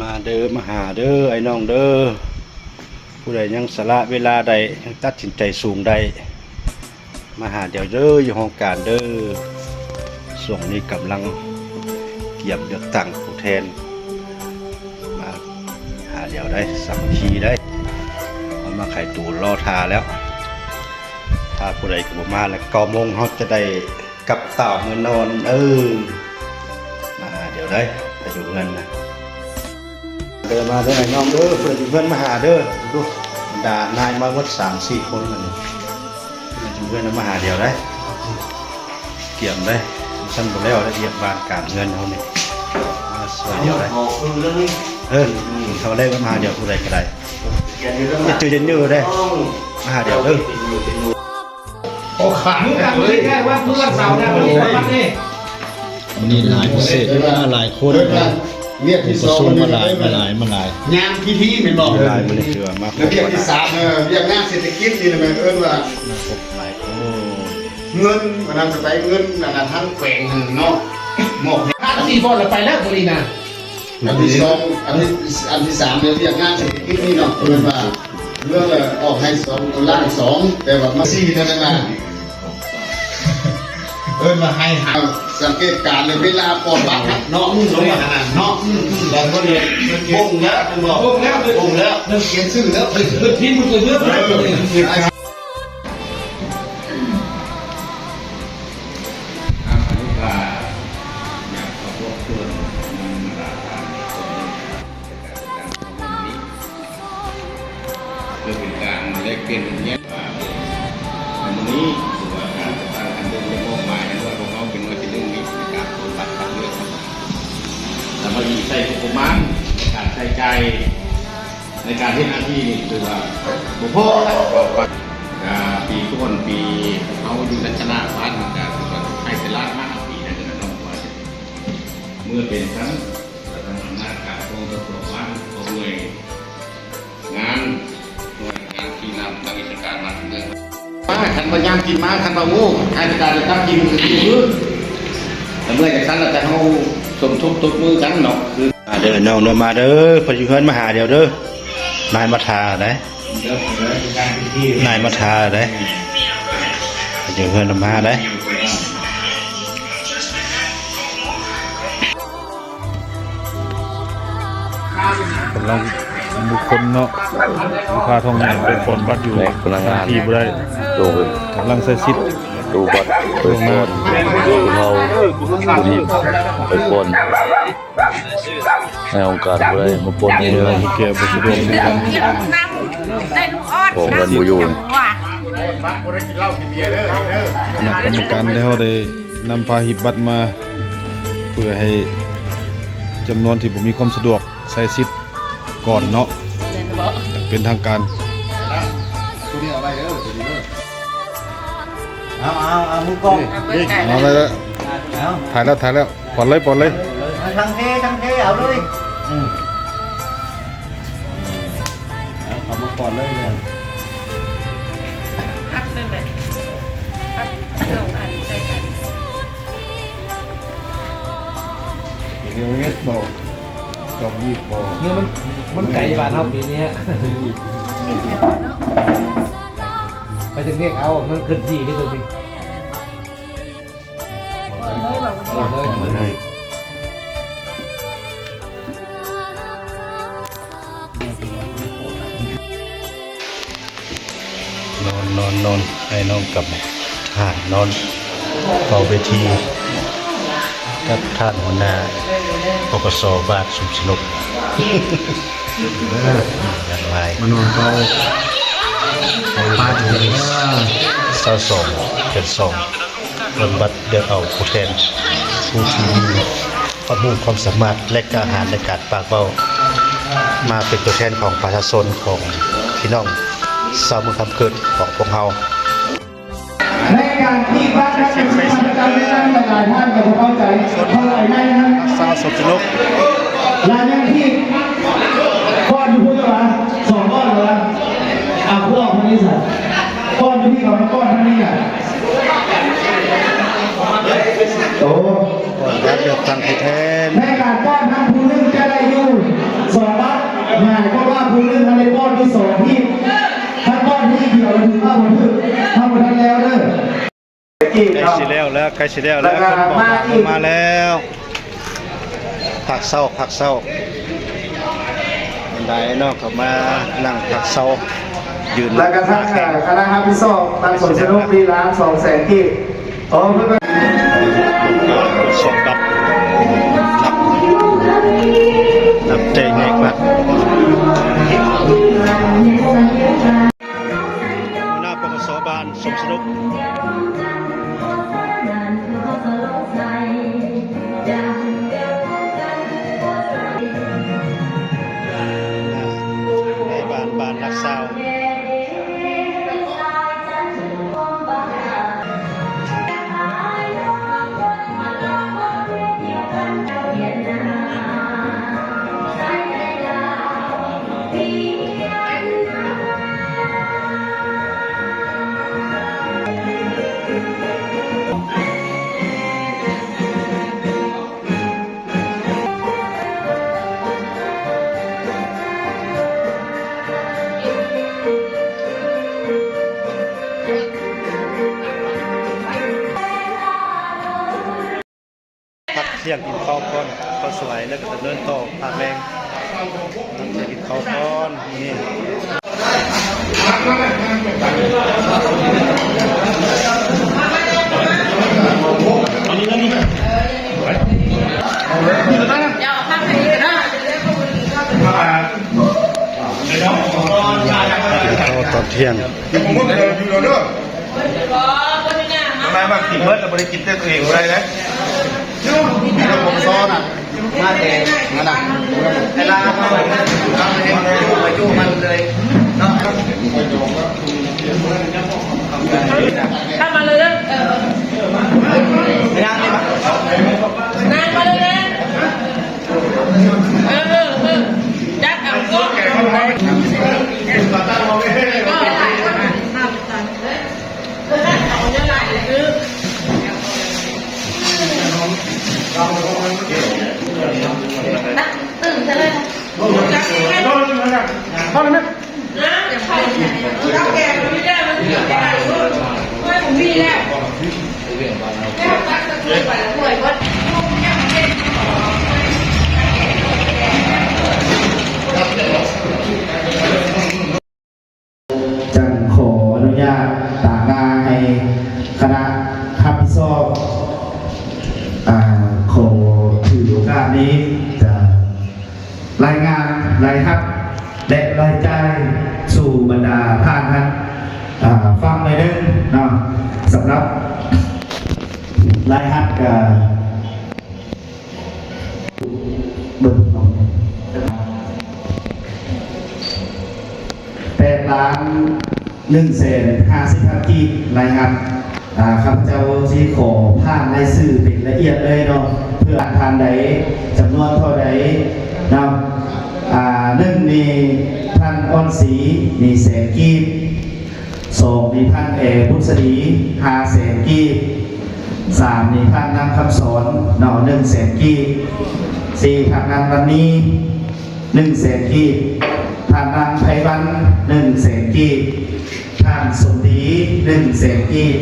มาเด้อมาหาเด้อไอ้น้องเด้อผู้ใดยังสละเวลาใดยังตัดสินใจสูงใดมาหาเดี๋ยวเด้ออยู่ห้องการเด้อส่วนนี้กำลังเกี่ยมเลือกตั้งผู้แทนมาหาเดี๋ยวได้สามัคคีได้เอามาไข่ตูรอทาแล้วถ้าผู้ใดก็บ่มาแล้ว9 โมงเขาจะได้กลับต่าเมื่อนอนมาหาเดี๋ยวได้ไปอยู่เงินนะเดินมาเด้อไอ้น้องเด้อเพื่อนเพื่อนมาหาเด้อดูด่านายมาวัด3-4 คนมันเพื่อนมาหาเดี๋ยวได้เกี่ยมได้สั้นหมดแล้วได้เรียบบานการเงินเขาเนี่ยมาสวยเดียวได้เขาได้ก็มาเดี๋ยวผู้ใดก็ได้จะเจอเย็นเยอะได้มาหาเดี๋ยวเด้อโอ้ขังกันเลยแค่ว่าเมื่อเสาร์เนี่ยวันนี้นี่หลายพิเศษหลายคนเรียกที่สองมาหลายงานพิธีเป็นบอกหลายมันเลยคือมาเรียกที่3เรียกงานเศรษฐกิจนี่นะแม่เอิ้นว่าหลายเงินวันนั้นจะไปเงินนั่นทั้งแขวงเนาะหมกที่บอลเราไปแล้วบุรีนะอันที่2อันที่3เรียกงานเศรษฐกิจนี่เนาะเอิ้นว่าเรื่องออกให้2 ล้าน 2แต่ว่ามา4นั่นน่ะเอิ้นมาให้สังเกตการเลยเวลาปอดบัตรเนาะลงมาขนาดเนาะแล้วก็เรียนวงแล้วคุณบอกวงแล้วเริ่มเขียนชื่อแล้วพิมพ์มันเยอะเลยเพื่อเป็นการแลกเปลี่ยนอย่างเงี้ยว่าวันนี้ถือว่าการตั้งคันเดิมได้มอบหมายให้ว่าพวกเขาเป็นหน่วยที่1ในการปฏิบัติการเลือกแต่พอดีใช้ประมาณในการใช้ใจในการที่หน้าที่นี่คือว่าบุพเพปีต้นปีเขาอยู่ในชนะพันธ์การให้เป็นล้าน5 ปีนั่นคือน้องว่าเมื่อเป็นทั้งประธานอำนาจการกองทัพบกวันของหน่วยงานที่นำทางราชการมาเมืองมาขันพยายามกินมาขันบะงูราชการจะตั้งกินคือพื้นแต่เมื่อจากนั้นเราจะเอาสมทบตุกมือกันเนาะคือเดินน้องเดินมาเด้อพอดีเพื่อนมาหาเดี๋ยวเด้อนายมาทาได้นายมาทาได้เดี๋ยวเพื่อนมาได้กำลังบุคคลเนาะลูกค้าท่องเป็นคนบัดอยู่ที่บ่ได้กำลังใส่ซิดดูบัตรไปปนเราดูนี่ไปปนในองค์การบ่ได้มาปนเองเลยเกี่ยวบ่สะดวกในการของกันบ่อยู่คณะกรรมการได้เฮาได้นำพาหิบบัตรมาเพื่อให้จำนวนที่บ่มีความสะดวกใส่ซิดก่อนเนาะเป็นทางการเอามือกล้องเอาเลยถ่ายแล้วปลดเลยทางเทเอาเลยเอามาก่อนเลยพักนึงเลยพักลงอันใส่กันเดี๋ยวเงี้ยบอกจบยีบบอกเนี่ยมันไก่บ้านเฮาปีนี้ไปถึงเรียกเอามันขึ้นที่ที่ตัวจริงนอนให้น้องกับท่านนอนเฝ้าเวทีกับท่านหัวหน้าปกสบ้านสุมสนุกอย่างไรมานอนเฝ้าบ้านเศร้าสองเป็นเริ่มบัดเดือดเอาผู้แทนผู้ที่มีความรู้ความสามารถและกล้าหาญในการปากเบ้ามาเป็นตัวแทนของประชาชนของพี่น้องชาวเมืองคำเกิดของพวกเราในการที่บ้านนั้นเป็นประจำในนั้นหลายท่านก็เข้าใจเท่าไหร่ได้นะสาวสนุกรายยังที่ก้อนอยู่พูดว่า2 ก้อนเลยพวกคนนี้สิก้อนอยู่ที่เขาก้อนท่านนี้อ่ะโตการเลือกตั้งผู้แทนในการก้อนทั้งผู้นึงจะได้อยู่2 สิแล้วแล้วใกล้สิแล้วแล้วคนบอกว่าลงมาแล้วผักเศร้าบันไดเนาะก็มานั่งผักเศร้ายืน แล้วก็ทั้งคณะฮับพิซซ่ตั้งสมสนุกดีร้าน200,000กีบโอ้เพื่อน ส่งกับนับใจแยกบัดหน้าปกสบานสมสนุกในบ้านรักษาพักเที่ยงกินข้าวก่อนข้าวสวยแล้วก็จะเดินต่อพักแรงจะกินข้าวก่อนนี่ตอนเที่ยง มาบ้างกินเบิร์ดแต่บริกินได้ตัวเองอะไรนะเราผมซ้อนอ่ะมาเองนั่นอ่ะเวลาเราไปจู้มันเลยเนาะ ถ้ามาเลยไม่ได้ไหม นานมาเลยจัดเอาก็ตื่นเลยจับยังไงเข้าเลยไหมนะเดี๋ยวเข้าจับแกมันไม่ได้มันเสียได้ไม่ผมมีแล้วแม่ตักตะกุยไปแล้วป่วยวัดจังขออนุญาตต่างงานให้คณะทัพพิซอบขอถือโอกาสนี้จะรายงานรายทัพและรายจ่ายสู่บรรดาท่านฟังเลยเด้อเนาะสำหรับรายทัพกับเบิก8,150,000 กีบรายงานข้าพเจ้าที่ขอผ่านรายชื่อเป็นละเอียดเลยเนาะเพื่อทานใดจำนวนเท่าใดเนาะ1มีท่านอ้อนศรีมี100,000 กีบ2มีท่านพุทธศรี500,000 กีบ3มีท่านนางคำสอนเนาะ100,000 กีบ4ท่านนางวันนี้100,000 กีบท่านนางไพวัน100,000 กีบท่านสมดี100,000 กีบ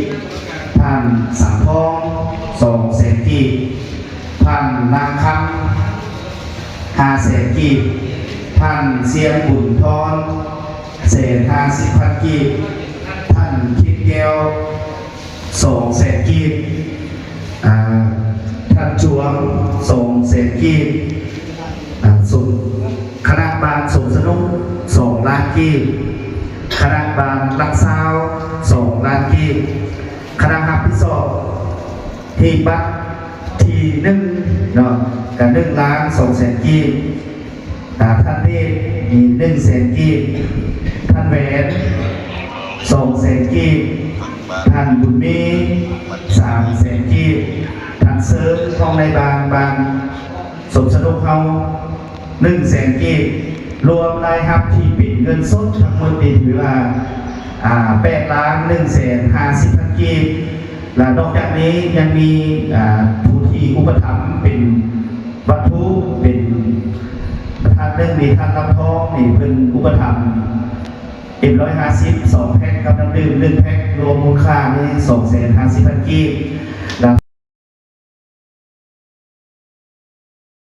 ท่านสังทอง200,000 กีบท่านนางคำ500,000 กีบท่านเสียงบุญทอน150,000 กีบท่านคิดแก้ว200,000 กีบท่านจวง200,000 กีบสุดคณะบาลสมสนุก2 ล้าน กีบคณะบาลรักษา2 ล้าน กีบคณะฮับพิซซ่ที่บัตรที่1เนาะกับ1,200,000 กีบท่านนี่มี100,000 กีบท่านแหวน200,000 กีบท่านบุญมี300,000 กีบท่านเซิร์ฟทองในบางสมสนุกเขา100,000 กีบรวมรายรับที่เป็นเงินสดทั้งหมดนี่ถือว่า8,150,000 กีบและนอกจากนี้ยังมีผู้ที่อุปถัมภ์เป็นวัตถุเป็นท่านมีท่านลำทองนี่เป็นอุปถัมภ์ 150 2แพ็คกับน้ำดื่ม1แพ็ครวมมูลค่านี่250,000 กีบ